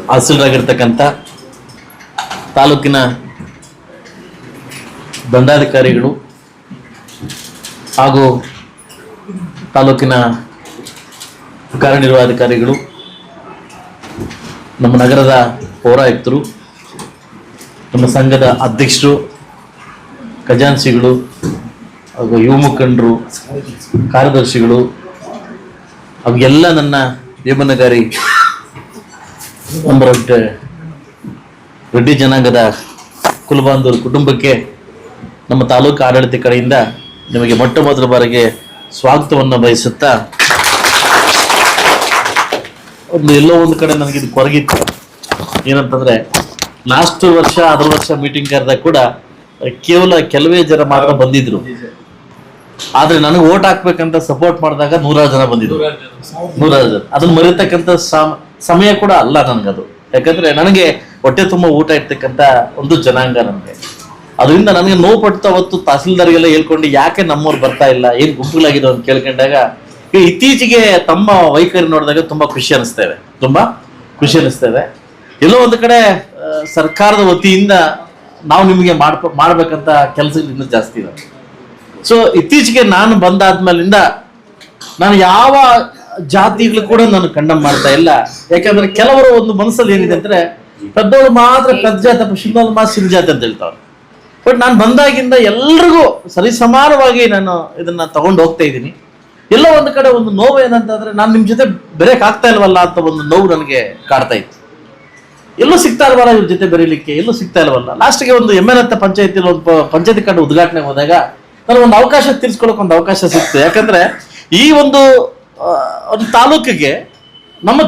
ಹಾಸನರಾಗಿರ್ತಕ್ಕಂಥ ತಾಲೂಕಿನ ದಂಡಾಧಿಕಾರಿಗಳು ಹಾಗೂ ತಾಲೂಕಿನ ಕಾರ್ಯನಿರ್ವಹಣಾಧಿಕಾರಿಗಳು, ನಮ್ಮ ನಗರದ ಪೌರಾಯುಕ್ತರು, ನಮ್ಮ ಸಂಘದ ಅಧ್ಯಕ್ಷರು, ಖಜಾನ್ಸಿಗಳು ಹಾಗೂ ಯುವ ಮುಖಂಡರು, ಕಾರ್ಯದರ್ಶಿಗಳು ಹಾಗೂ ಎಲ್ಲ ನನ್ನ ವೇಮನಗಾರಿ ನಂಬರ್ ರೆಡ್ಡಿ ಜನಾಂಗದ ಕುಲಬಾಂಧವರು ಕುಟುಂಬಕ್ಕೆ ನಮ್ಮ ತಾಲೂಕು ಆಡಳಿತ ಕಡೆಯಿಂದ ನಿಮಗೆ ಮೊಟ್ಟ ಮೊದಲ ಬಾರಿಗೆ ಸ್ವಾಗತವನ್ನು ಬಯಸುತ್ತಾ, ಎಲ್ಲೋ ಒಂದು ಕಡೆ ನನಗೆ ಇದು ಕೊರಗಿತ್ತು. ಏನಂತಂದ್ರೆ ಲಾಸ್ಟ್ ವರ್ಷ ಅದರ ವರ್ಷ ಮೀಟಿಂಗ್ ಕರೆದಾಗ ಕೂಡ ಕೇವಲ ಕೆಲವೇ ಜನ ಮಾತ್ರ ಬಂದಿದ್ರು. ಆದ್ರೆ ನನಗೆ ಓಟ್ ಹಾಕ್ಬೇಕಂತ ಸಪೋರ್ಟ್ ಮಾಡಿದಾಗ 100 ಜನ ಬಂದಿದ್ರು. 100 ಜನ ಅದನ್ನ ಮರೆಯತಕ್ಕಂಥ ಸಮಯ ಕೂಡ ಅಲ್ಲ ನನಗದು. ಯಾಕಂದ್ರೆ ನನಗೆ ಹೊಟ್ಟೆ ತುಂಬ ಊಟ ಇರ್ತಕ್ಕಂಥ ಒಂದು ಜನಾಂಗ ನನಗೆ. ಅದರಿಂದ ನನಗೆ ನೋವು ಪಟ್ಟು ಅವತ್ತು ತಹಸೀಲ್ದಾರ್ಗೆಲ್ಲ ಹೇಳ್ಕೊಂಡು ಯಾಕೆ ನಮ್ಮವ್ರು ಬರ್ತಾ ಇಲ್ಲ, ಏನ್ ಗುಂಪುಗಳಾಗಿರೋ ಅಂತ ಕೇಳ್ಕೊಂಡಾಗ ಇತ್ತೀಚೆಗೆ ತಮ್ಮ ವೈಖರಿ ನೋಡಿದಾಗ ತುಂಬಾ ಖುಷಿ ಅನಿಸ್ತೇವೆ. ಎಲ್ಲೋ ಒಂದು ಕಡೆ ಸರ್ಕಾರದ ವತಿಯಿಂದ ನಾವು ನಿಮಗೆ ಮಾಡ್ಬೇಕಂತ ಕೆಲಸಗಳು ಇನ್ನೂ ಜಾಸ್ತಿ ಇದೆ. ಸೊ ಇತ್ತೀಚೆಗೆ ನಾನು ಬಂದಾದ್ಮೇಲಿಂದ ನಾನು ಯಾವ ಜಾತಿಗಳು ಕೂಡ ನಾನು ಕಂಡಮ್ ಮಾಡ್ತಾ ಇಲ್ಲ. ಯಾಕಂದ್ರೆ ಕೆಲವರು ಒಂದು ಮನಸ್ಸಲ್ಲಿ ಏನಿದೆ ಅಂದ್ರೆ ಪೆದ್ದೋಳು ಮಾತ್ರ ಪೆದ್ದ ಜಾತಿ, ಶಿನ್ನೋಳು ಮಾತ್ರ ಸಿಲ್ ಜಾತಿ ಅಂತ ಹೇಳ್ತಾವ್ರು. ಬಟ್ ನಾನು ಬಂದಾಗಿಂದ ಎಲ್ರಿಗೂ ಸರಿಸಮಾನವಾಗಿ ನಾನು ಇದನ್ನ ತಗೊಂಡು ಹೋಗ್ತಾ ಇದ್ದೀನಿ. ಎಲ್ಲೋ ಒಂದು ಕಡೆ ಒಂದು ನೋವು ಏನಂತಂದ್ರೆ ನಾನು ನಿಮ್ ಜೊತೆ ಬೆರೆಯಕ್ ಆಗ್ತಾ ಇಲ್ವಲ್ಲ ಅಂತ ಒಂದು ನೋವು ನನಗೆ ಕಾಡ್ತಾ ಇತ್ತು. ಎಲ್ಲೂ ಸಿಗ್ತಾ ಇಲ್ವಲ್ಲ ಇವ್ರ ಜೊತೆ ಬೆರೀಲಿಕ್ಕೆ, ಎಲ್ಲೂ ಸಿಗ್ತಾ ಇಲ್ವಲ್ಲ. ಲಾಸ್ಟ್ಗೆ ಒಂದು ಎಮ್ಮೆನತ್ತ ಪಂಚಾಯತಿಲಿ ಒಂದು ಪಂಚಾಯತಿ ಕಾರ್ಡ್ ಉದ್ಘಾಟನೆಗೆ ಹೋದಾಗ ನನಗೆ ಒಂದು ಅವಕಾಶ ತೀರ್ಸ್ಕೊಳಕ್ ಒಂದು ಅವಕಾಶ ಸಿಕ್ತು. ಯಾಕಂದ್ರೆ ಈ ಒಂದು ತಾಲೂಕಿಗೆ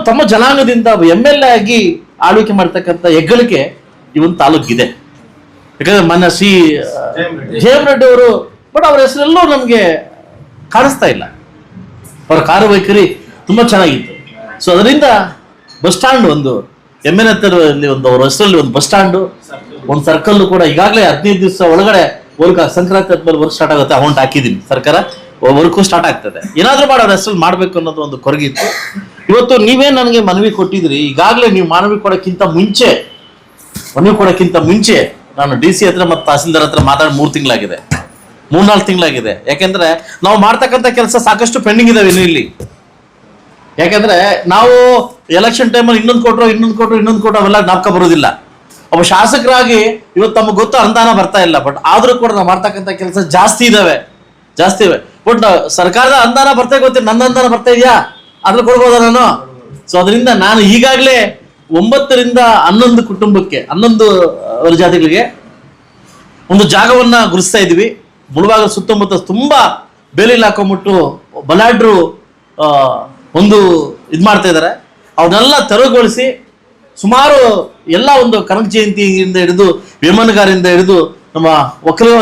ತಮ್ಮ ಜನಾಂಗದಿಂದ MLA ಆಗಿ ಆಳ್ವಿಕೆ ಮಾಡ್ತಕ್ಕಂಥ ಹೆಗ್ಗಳಿಕೆ ಈ ಒಂದು ತಾಲೂಕಿದೆ. ಯಾಕಂದ್ರೆ ಮೊನ್ನೆ ಜೇಮ್ ರೆಡ್ಡಿ ಅವರು, ಬಟ್ ಅವ್ರ ಹೆಸರೆಲ್ಲೂ ನಮ್ಗೆ ಕಾಣಿಸ್ತಾ ಇಲ್ಲ. ಅವರ ಕಾರ್ಯವೈಖರಿ ತುಂಬಾ ಚೆನ್ನಾಗಿತ್ತು. ಸೊ ಅದರಿಂದ ಬಸ್ ಸ್ಟ್ಯಾಂಡ್ ಒಂದು ಎಮ್ಮೆನತ್ತರಲ್ಲಿ ಒಂದು ಅವ್ರ ಹೆಸರಲ್ಲಿ ಒಂದು ಬಸ್ ಸ್ಟ್ಯಾಂಡು, ಒಂದು ಸರ್ಕಲ್ ಕೂಡ ಈಗಾಗಲೇ 15 ದಿವಸ ಒಳಗಡೆ ವರ್ಕ್, ಸಂಕ್ರಾಂತಿ ಆದ್ಮೇಲೆ ವರ್ಕ್ ಸ್ಟಾರ್ಟ್ ಆಗುತ್ತೆ. ಅಮೌಂಟ್ ಹಾಕಿದ್ದೀನಿ, ಸರ್ಕಾರ ವರ್ಕು ಸ್ಟಾರ್ಟ್ ಆಗ್ತದೆ. ಏನಾದ್ರೂ ಮಾಡಿ ಅವ್ರ ಹೆಸರಲ್ಲಿ ಮಾಡ್ಬೇಕು ಅನ್ನೋದು ಒಂದು ಕೊರಗಿತ್ತು. ಇವತ್ತು ನೀವೇ ನನಗೆ ಮನವಿ ಕೊಟ್ಟಿದ್ರಿ. ಈಗಾಗಲೇ ನೀವು ಮನವಿ ಕೊಡೋಕ್ಕಿಂತ ಮುಂಚೆ ನಾನು DC ಹತ್ರ ಮತ್ತು ತಹಸೀಲ್ದಾರ್ ಹತ್ರ ಮಾತಾಡಿ 3-4 ತಿಂಗಳಾಗಿದೆ. ಯಾಕೆಂದ್ರೆ ನಾವು ಮಾಡ್ತಕ್ಕಂಥ ಕೆಲಸ ಸಾಕಷ್ಟು ಪೆಂಡಿಂಗ್ ಇದಾವೆ ಇಲ್ಲಿ. ಯಾಕಂದ್ರೆ ನಾವು ಎಲೆಕ್ಷನ್ ಟೈಮಲ್ಲಿ ಇನ್ನೊಂದು ಕೊಟ್ರು ಅವೆಲ್ಲ ಜ್ಞಾಪಕ ಬರೋದಿಲ್ಲ. ಒಬ್ಬ ಶಾಸಕರಾಗಿ ಇವತ್ತು ತಮಗೆ ಗೊತ್ತು ಅನುದಾನ ಬರ್ತಾ ಇಲ್ಲ, ಬಟ್ ಆದ್ರೂ ಕೂಡ ನಾವು ಮಾಡ್ತಕ್ಕಂಥ ಕೆಲಸ ಜಾಸ್ತಿ ಇವೆ. ಬಟ್ ಸರ್ಕಾರದ ಅನುದಾನ ಬರ್ತಾ ಗೊತ್ತಿಲ್ಲ, ನನ್ನ ಅನುದಾನ ಬರ್ತಾ ಇದೆಯಾ, ಅದ್ರ ಕೊಡ್ಬೋದ ನಾನು? ಸೊ ಅದರಿಂದ ನಾನು ಈಗಾಗಲೇ 9ರಿಂದ 11 ಕುಟುಂಬಕ್ಕೆ, 11 ಜಾತಿಗಳಿಗೆ ಒಂದು ಜಾಗವನ್ನ ಗುರುಸ್ತಾ ಇದೀವಿ. ಮುಳುಬಾಗಿಲು ಸುತ್ತಮುತ್ತ ತುಂಬಾ ಬೇಲಿಲ್ ಹಾಕೊಂಡ್ಬಿಟ್ಟು ಬಲಾಢ್ರು ಒಂದು ಮಾಡ್ತಾ ಇದ್ದಾರೆ. ಅವನ್ನೆಲ್ಲ ತೆರವುಗೊಳಿಸಿ ಸುಮಾರು ಎಲ್ಲ ಒಂದು ಕನಕ ಜಯಂತಿಯಿಂದ ಹಿಡಿದು ವೇಮನಗಾರಿಂದ ಹಿಡಿದು ನಮ್ಮ ಒಕ್ಕಲಿಗ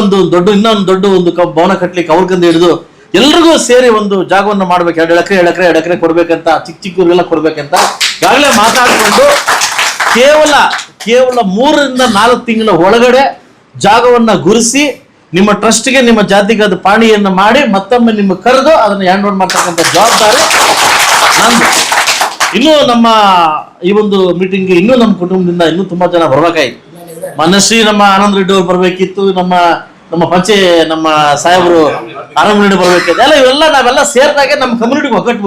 ಇನ್ನೊಂದು ದೊಡ್ಡ ಒಂದು ಭವನ ಕಟ್ಲಿಕ್ಕೆ ಅವ್ರಿಗಿಂದ ಹಿಡಿದು ಎಲ್ರಿಗೂ ಸೇರಿ ಒಂದು ಜಾಗವನ್ನು ಮಾಡ್ಬೇಕು. 2 ಎಕರೆ ಕೊಡ್ಬೇಕಂತ, ಚಿಕ್ಕವ್ರಿಗೆಲ್ಲ ಕೊಡ್ಬೇಕಂತ ಈಗಾಗಲೇ ಮಾತಾಡಿಕೊಂಡು ಕೇವಲ 3ರಿಂದ 4 ತಿಂಗಳ ಒಳಗಡೆ ಜಾಗವನ್ನ ಗುರುಸಿ ನಿಮ್ಮ ಟ್ರಸ್ಟ್ಗೆ, ನಿಮ್ಮ ಜಾತಿಗೆ ಅದು ಪಾಣಿಯನ್ನ ಮಾಡಿ ಮತ್ತೊಮ್ಮೆ ನಿಮ್ಮ ಕರೆದು ಅದನ್ನ ಹ್ಯಾಂಡ್ ಓವರ್ ಮಾಡ್ತಕ್ಕಂಥ ಜವಾಬ್ದಾರಿ ನಂದು. ಇನ್ನೂ ನಮ್ಮ ಈ ಒಂದು ಮೀಟಿಂಗ್ ಇನ್ನೂ ನಮ್ಮ ಕುಟುಂಬದಿಂದ ಇನ್ನೂ ತುಂಬಾ ಜನ ಬರ್ಬೇಕಾಯ್ತು. ಮನಶ್ರೀ ನಮ್ಮ ಆನಂದ್ ರೆಡ್ಡಿ ಅವ್ರು ಬರ್ಬೇಕಿತ್ತು, ನಮ್ಮ ಸಾಹೇಬರು ಆನಂದ್ ರೆಡ್ಡಿ ಬರ್ಬೇಕಿತ್ತು. ಇವೆಲ್ಲ ನಾವೆಲ್ಲ ಸೇರಿದಾಗೆ ನಮ್ಮ ಕಮ್ಯುನಿಟಿಗೆ ಒಗ್ಗಟ್ಟು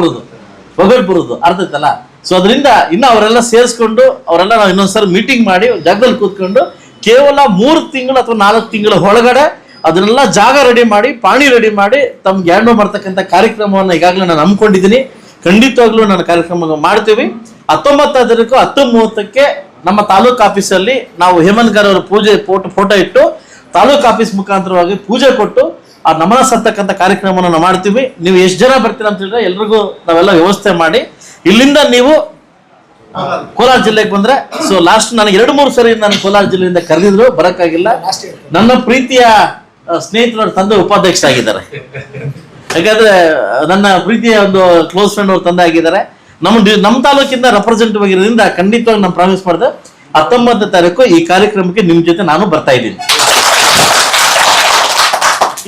ಬರೋದು ಅರ್ಥ ಐತಲ್ಲ. ಸೊ ಅದರಿಂದ ಇನ್ನು ಅವರೆಲ್ಲ ಸೇರಿಸ್ಕೊಂಡು ಅವರೆಲ್ಲ ನಾವು ಇನ್ನೊಂದ್ಸರಿ ಮೀಟಿಂಗ್ ಮಾಡಿ ಜಾಗದಲ್ಲಿ ಕೂತ್ಕೊಂಡು ಕೇವಲ 3 ತಿಂಗಳು ಅಥವಾ 4 ತಿಂಗಳ ಒಳಗಡೆ ಅದನ್ನೆಲ್ಲ ಜಾಗ ರೆಡಿ ಮಾಡಿ, ಪಾಣಿ ರೆಡಿ ಮಾಡಿ ತಮ್ಗೆ ಹ್ಯಾಂಡ್ ಓವರ್ ಮಾಡ್ತಕ್ಕಂಥ ಕಾರ್ಯಕ್ರಮವನ್ನು ಈಗಾಗಲೇ ನಾನು ಹಮ್ಮಿಕೊಂಡಿದ್ದೀನಿ. ಖಂಡಿತವಾಗ್ಲೂ ನಾನು ಕಾರ್ಯಕ್ರಮ ಮಾಡ್ತೀವಿ. 19 10:30ಕ್ಕೆ ನಮ್ಮ ತಾಲೂಕು ಆಫೀಸಲ್ಲಿ ನಾವು ಹೇಮಂತ್ ಅವರ ಪೂಜೆ ಫೋಟೋ ಇಟ್ಟು ತಾಲೂಕು ಆಫೀಸ್ ಮುಖಾಂತರವಾಗಿ ಪೂಜೆ ಕೊಟ್ಟು ಆ ನಮನ ಸತ್ತಕ್ಕಂಥ ಕಾರ್ಯಕ್ರಮವನ್ನು ನಾವು ಮಾಡ್ತೀವಿ. ನೀವು ಎಷ್ಟು ಜನ ಬರ್ತೀರಾ ಅಂತ ಹೇಳಿದ್ರೆ ಎಲ್ರಿಗೂ ನಾವೆಲ್ಲ ವ್ಯವಸ್ಥೆ ಮಾಡಿ ಇಲ್ಲಿಂದ ನೀವು ಕೋಲಾರ ಜಿಲ್ಲೆಗೆ ಬಂದ್ರೆ, ಸೊ ಲಾಸ್ಟ್ ನನಗೆ 2-3 ಸರಿ ನಾನು ಕೋಲಾರ ಜಿಲ್ಲೆಯಿಂದ ಕರೆದಿದ್ರು, ಬರಕ್ಕಾಗಿಲ್ಲ. ನನ್ನ ಪ್ರೀತಿಯ ಸ್ನೇಹಿತರು ತಂದೆ ಉಪಾಧ್ಯಕ್ಷ ಆಗಿದ್ದಾರೆ. ಯಾಕಂದ್ರೆ ನನ್ನ ಪ್ರೀತಿಯ ಒಂದು ಕ್ಲೋಸ್ ಫ್ರೆಂಡ್ ಅವ್ರ ತಂದೆ ಆಗಿದ್ದಾರೆ. ನಮ್ಮ ತಾಲೂಕಿಂದ ರೆಪ್ರೆಸೆಂಟೇಟಿವ್ ಆಗಿರೋದ್ರಿಂದ ಖಂಡಿತವಾಗಿ ನಾನು ಪ್ರಾಮಿಸ್ ಮಾಡಿದೆ 19ನೇ ತಾರೀಕು ಈ ಕಾರ್ಯಕ್ರಮಕ್ಕೆ ನಿಮ್ ಜೊತೆ ನಾನು ಬರ್ತಾ ಇದ್ದೀನಿ.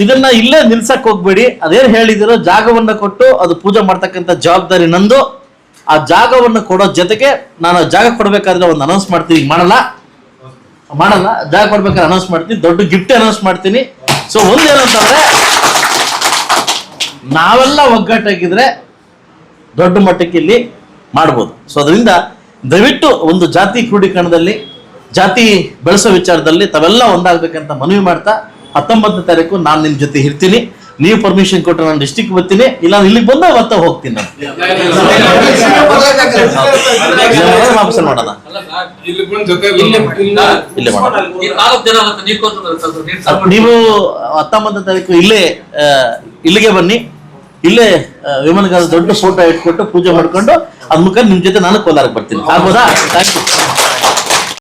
ಇದನ್ನ ಇಲ್ಲೇ ನಿಲ್ಸಕ್ ಹೋಗ್ಬೇಡಿ. ಅದೇನ್ ಹೇಳಿದಿರೋ ಜಾಗವನ್ನ ಕೊಟ್ಟು ಅದು ಪೂಜೆ ಮಾಡ್ತಕ್ಕಂಥ ಜವಾಬ್ದಾರಿ ನಂದು. ಆ ಜಾಗವನ್ನು ಕೊಡೋ ಜೊತೆಗೆ ನಾನು ಜಾಗ ಕೊಡ್ಬೇಕಾದ್ರೆ ಒಂದು ಅನೌನ್ಸ್ ಮಾಡ್ತೀನಿ, ಮಾಡಲ್ಲ ಜಾಗ ಕೊಡ್ಬೇಕಾದ್ರೆ ಅನೌನ್ಸ್ ಮಾಡ್ತೀನಿ, ದೊಡ್ಡ ಗಿಫ್ಟ್ ಅನೌನ್ಸ್ ಮಾಡ್ತೀನಿ. ಸೊ ಒಂದೇನಂತಂದ್ರೆ ನಾವೆಲ್ಲ ಒಗ್ಗಟ್ಟಾಗಿದ್ರೆ ದೊಡ್ಡ ಮಟ್ಟಕ್ಕೆ ಇಲ್ಲಿ ಮಾಡ್ಬೋದು. ಸೊ ಅದರಿಂದ ದಯವಿಟ್ಟು ಒಂದು ಜಾತಿ ಕ್ರೋಢೀಕರಣದಲ್ಲಿ, ಜಾತಿ ಬೆಳೆಸೋ ವಿಚಾರದಲ್ಲಿ ತಾವೆಲ್ಲ ಒಂದಾಗಬೇಕಂತ ಮನವಿ ಮಾಡ್ತಾ 19ನೇ ತಾರೀಕು ನಾನು ನಿಮ್ಮ ಜೊತೆ ಇರ್ತೀನಿ. ನೀವು ಪರ್ಮಿಷನ್ ಕೊಟ್ಟರೆ ನಾನು ಡಿಸ್ಟಿಕ್ ಬರ್ತೀನಿ, ಇಲ್ಲ ಇಲ್ಲಿಗೆ ಬಂದ ಮತ್ತೆ ಹೋಗ್ತೀನಿ. ನಾನು ವಾಪಸ್ ಮಾಡೋಣ, ಇಲ್ಲೇ ಮಾಡೋಣ. ನೀವು 19ನೇ ತಾರೀಕು ಇಲ್ಲಿಗೆ ಬನ್ನಿ. ಇಲ್ಲೇ ವಿಮಾನಗಾರ ದೊಡ್ಡ ಫೋಟೋ ಇಟ್ಕೊಟ್ಟು ಪೂಜೆ ಮಾಡ್ಕೊಂಡು ಅದ್ ಮುಖಾಂತರ ನಿಮ್ ಜೊತೆ ನಾನು ಕೋಲಾರಕ್ಕೆ ಬರ್ತೀನಿ. ಆಗ್ಬೋದಾ? Thank you.